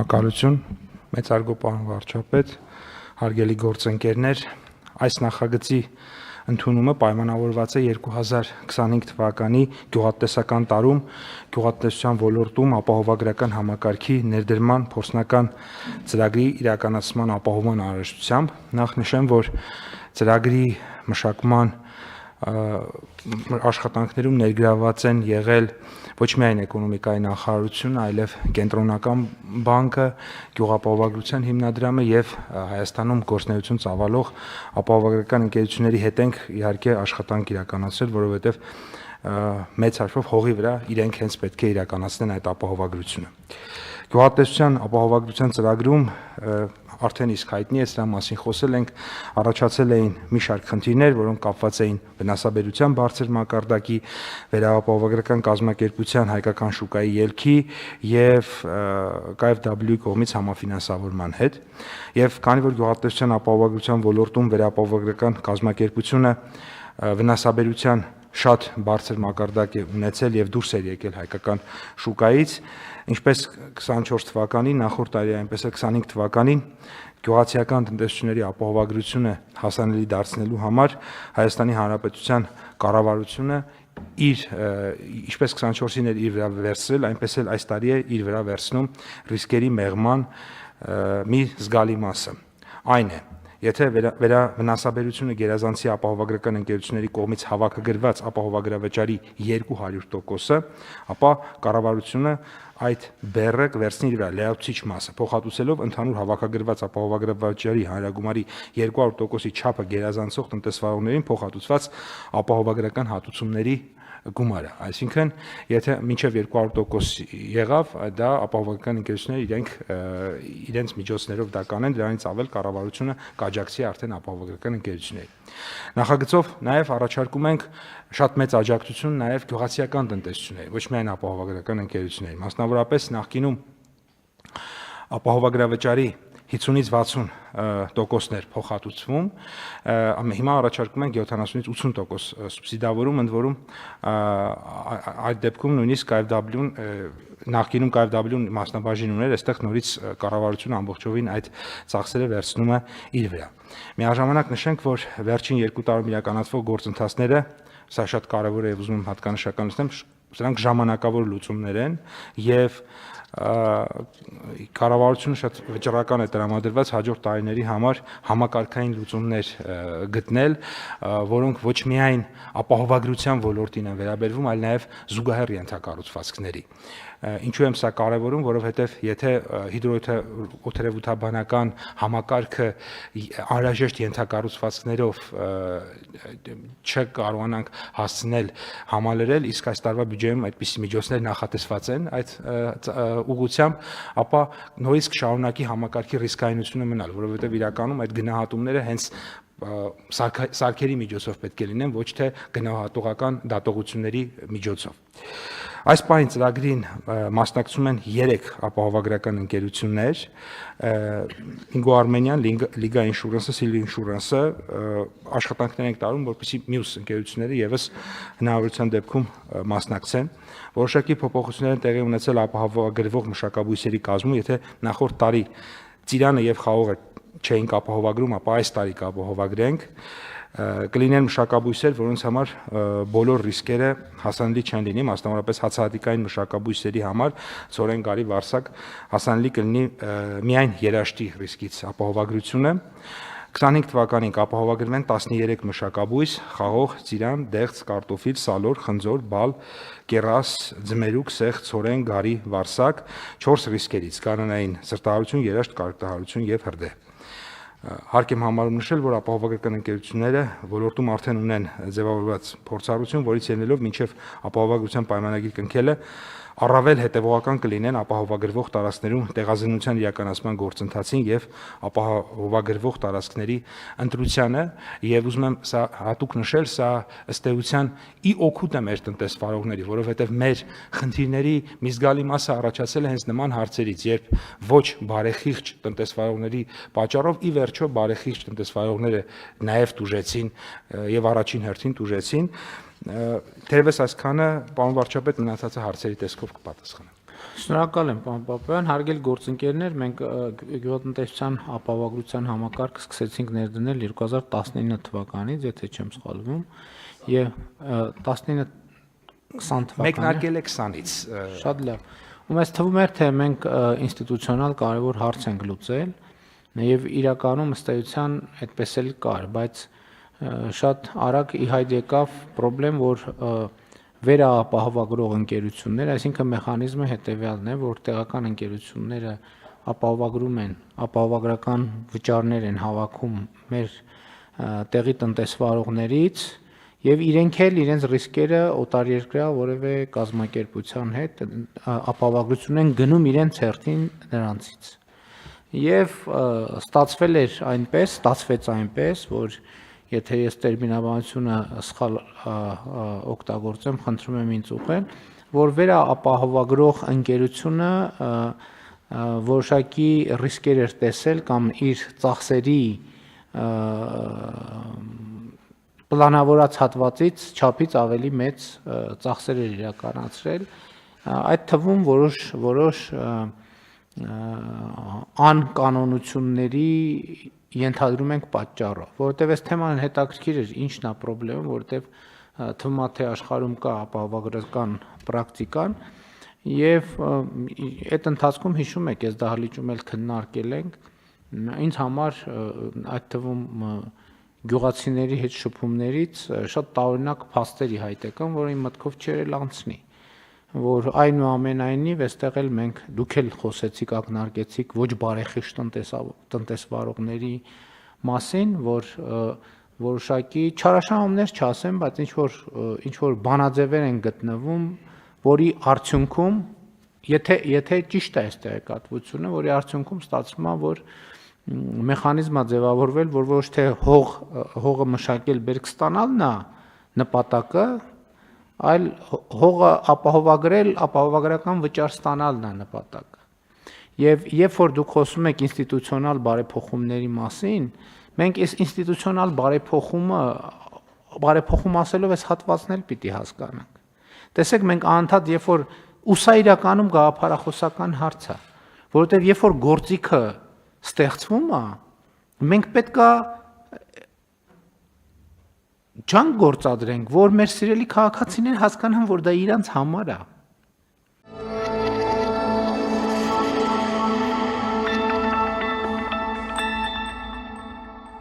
Շնորհակալություն, մեծարգո պարոն վարչապետ, հարգելի գործընկերներ, այս նախագծի ընդունումը պայմանավորված է 2025 թվականի գյուղատնտեսական տարում գյուղատնտեսության ոլորտում ապահովագրական համակարգի ներդրման փորձնական ծրագրի իրականացման ապահովման անհրաժեշտությամբ։ Նախ նշեմ, որ ծրագրի մշակման աշխատանքներում ներգրավված են եղել ոչ միայն էկոնոմիկայի նախարարությունը, այլև կենտրոնական բանկը, գյուղապահովագրության հիմնադրամը եւ Հայաստանում գործունեություն ծավալող ապահովագրական ընկերությունների հետ ենք իհարկե աշխատանք իրականացրել, որովհետեւ մեծ հաշվով հողի վրա իրենք հենց պետք է իրականացնեն այդ ապահովագրությունը։ Գյուղատնտեսության ապահովագրության ծրագրում արդեն իսկ հայտնի է, սրա մասին խոսել ենք, առաջացել էին մի շարք խնդիրներ, որոնք կապված էին վնասաբերության բարձր մակարդակի, վերահապահովագրական կազմակերպության հայկական շուկայի ելքի եւ KfW կողմից համաֆինանսավորման հետ։ Եվ քանի որ գյուղատնտեսության ապահովագրության ոլորտում վերահապահովագրական կազմակերպությունը վնասաբերության շատ բարձր մակարդակ է ունեցել եւ դուրս էր եկել հայկական շուկայից, ինչպես 24 թվականին, նախորդ տարի այնպես էլ 25 թվականին գյուղացիական տնտեսությունների ապահովագրությունը հասանելի դարձնելու համար Հայաստանի Հանրապետության կառավարությունը ինչպես 24-ին էր իր վրա վերցրել, այնպես էլ այս տարի է իր վրա վերցնում ռիսկերի մեղման մի զգալի մասը։ Այն է, եթե վնասաբերությունը գերազանցի ապահովագրական ընկերությունների կողմից հավաքագրված ապահովագրավճարի 200%-ը, ապա կառավարությունը այդ բեռը կվերցնի իր վրա լիացուցիչ մասը, փոխհատուցելով ընդհանուր հավաքագրված ապահովագրավճարի հանրագումարի 200%-ի չափը գերազանցող տնտեսվարողներին փոխհատուցված ապահովագրական հատուցումների գումարը, այսինքն եթե մինչև 200% եղավ, դա ապահովագրական ընկերությունները իրենց միջոցներով դա կանեն, դրանից ավել կառավարությունը կաջակցի արդեն ապահովագրական ընկերություններին։ Նախագծով նաև առաջարկում ենք շատ մեծ աջակցություն նաև գյուղացիական տնտեսությունների, ոչ միայն ապահովագրական ընկերությունների, մասնավորապես նախկինում ապահովագրավճարի 50-ից 60% էր փոխհատուցվում, հիմա առաջարկում ենք 70-ից 80% սուբսիդավորում, ընդ որում այդ դեպքում նույնիսկ KfW-ն նախկինում KfW-ն մասնաբաժին ուներ, այստեղ նորից կառավարությունը ամբողջովին այդ ծախսերը վերցնում է իր վրա։ Միաժամանակ նշենք, որ վերջին 2 տարում իրականացվող գործընթացները, սա շատ կարևոր է եւ ուզում եմ հատկանշական լցնեմ, սրանք ժամանակավոր լուծումներ են եւ կառավարությունը շատ վճռական է տրամադրված հաջորդ տարիների համար համակարգային լուծումներ գտնել, որոնք ոչ միայն ապահովագրության ոլորտին են վերաբերվում, այլ նաև զուգահեռ ենթակառուցվածքների։ Ինչու եմ սա կարևորում, որովհետև եթե հիդրոօթերևութաբանական համակարգը անհրաժեշտ ենթակառուցվածքներով չկարողանանք հասցնել համալրել, իսկ այս տարվա բյուջեում այդպիսի միջոցներ նախատեսված են այդ ուղղությամբ, ապա նորից կշարունակի համակարգի ռիսկայնությունը մնալ, որովհետև իրականում այդ գնահատումները հենց սարքերի միջոցով պետք է լինեն, ոչ թե գնահատողական դատողությունների միջոցով։ Այս պահին ծրագրին մասնակցում են 3 ապահովագրական ընկերություններ՝ Ingo Armenian, Liga Insurance-ը, Silva Insurance-ը, աշխատանքներ ենք տարում, որպեսզի մյուս ընկերությունները եւս հնարավորության դեպքում մասնակցեն։ Որոշակի փոփոխություններ են տեղի ունեցել ապահովագրվող մշակաբույսերի կազմում, եթե նախորդ տարի ծիրանը եւ խաղողը չէինք ապահովագրում, ապա այս տարի կապահովագրենք, կլինեն մշակաբույսեր, որոնց համար բոլոր ռիսկերը հասանելի չեն լինի, մասնավորապես հացահատիկային մշակաբույսերի համար ցորեն, գարի, վարսակ հասանելի կլինի միայն երաշտի ռիսկից ապահովագրությունը։ 25 թվականին կապահովագրվեն 13 մշակաբույս՝ խաղող, ծիրան, դեղց, կարտոֆիլ, սալոր, խնձոր, բալ, կեռաս, ձմերուկ, սեղ, ցորեն, գարի, վարսակ 4 ռիսկերից՝ կանոնային սրտահարություն, երաշտ, կարակտահարություն եւ հրդեհ։ Հարկ եմ համարում նշել, որ ապահովագրական ընկերությունները ոլորտում արդեն ունեն ձևավորված փորձառություն, որից ելնելով մինչև ապահովագրության պայմանագիր կնքելը առավել հետևողական կլինեն ապահովագրվող տարածքներում տեղազնության իրականացման գործընթացին եւ ապահովագրվող տարածքների ընտրությանը, եւ ուզում եմ սա հատուկ նշել, սա ըստ էության ի օգուտ է մեր տնտեսվարողների, որովհետեւ մեր խնդիրների մի զգալի մասը առաջացել է հենց նման հարցերից, երբ ոչ բարեխիղճ տնտեսվարողների պատճառով ի վերջո բարեխիղճ տնտեսվարողները նաեւ տուժեցին եւ առաջին հերթին տուժեցին։ Թերևս այսքանը, պարոն վարչապետ, մնացածը հարցերի տեսքով կպատասխանեմ։ Շնորհակալ եմ, պարոն Պապոյան, հարգելի գործընկերներ, մենք գյուղատնտեսության ապահովագրության համակարգը սկսեցինք ներդնել 2019 թվականից, եթե չեմ սխալվում, եւ 19-20 թվականին Մեկնարկել է 20-ից։ շատ լավ։ Ու մեզ թվում էր, թե մենք ինստիտուցիոնալ կարևոր հարց ենք լուծել, եւ իրականում ըստ էության այդպես էլ կար, բայց շատ արագ ի հայտ եկավ խնդրեմ, որ վերաապահովագրող ընկերություններ, այսինքն մեխանիզմը հետևյալն է, որ տեղական ընկերությունները ապահովագրում են, ապահովագրական վճարներ են հավաքում մեր տեղի տնտեսվարողներից եւ իրենք էլ իրենց ռիսկերը օտարերկրյա որևէ կազմակերպության հետ ապահովագրություն են գնում իրենց հերթին նրանցից։ Եվ ստացվեց այնպես, որ եթե ես տերմինաբանությունը սխալ օգտագործեմ, խնդրում եմ ինձ ուղղել, որ վերաապահովագրող ընկերությունը որոշակի ռիսկեր էր տեսել կամ իր ծախսերի պլանավորած հատվածից չափից ավելի մեծ ծախսեր էր իրականացրել, այդ թվում որոշ անկանոնությունների ենթադրում ենք պատճառով, որովհետև այս թեման հետաքրքիր էր, ինչն է խնդրեմը, որովհետև թվում է թե աշխարհում կա ապահովագրական պրակտիկան եւ այդ ընթացքում հիշում եք, այս դահլիճում էլ քննարկել ենք, ինձ համար այդ թվում գյուղացիների հետ շփումներից շատ տարօրինակ փաստերի հայտ եկան, որ իմ մտքով չէր անցնի, որ այնուամենայնիվ այստեղ էլ մենք դուք էլ խոսեցիք, ակնարկեցիք ոչ բարեխիղճ տնտեսվարողների մասին, որ որոշակի չարաշահումներ չասեմ, բայց ինչ որ բանաձևեր են գտնվում, որի արդյունքում, եթե ճիշտ է այս տեղեկատվությունը, որի արդյունքում ստացվում է, որ մեխանիզմը ձևավորվել, որ ոչ թե հողը մշակել բերք ստանալն է նպատակը, այլ հողը ապահովագրել, ապահովագրական վճար ստանալն է նպատակը։ Եվ երբ որ դուք խոսում եք ինստիտուցիոնալ բարեփոխումների մասին, մենք այս ինստիտուցիոնալ բարեփոխում ասելով այս հատվածն էլ պիտի հասկանանք։ Տեսեք, մենք անընդհատ երբ որ ու սա իրականում գաղափարախոսական հարց է, որովհետև երբ որ գործիքը ստեղծվում է, մենք պետքա ջանք գործադրենք, որ մեր սիրելի քաղաքացիները հասկանան, որ դա իրանց համար է։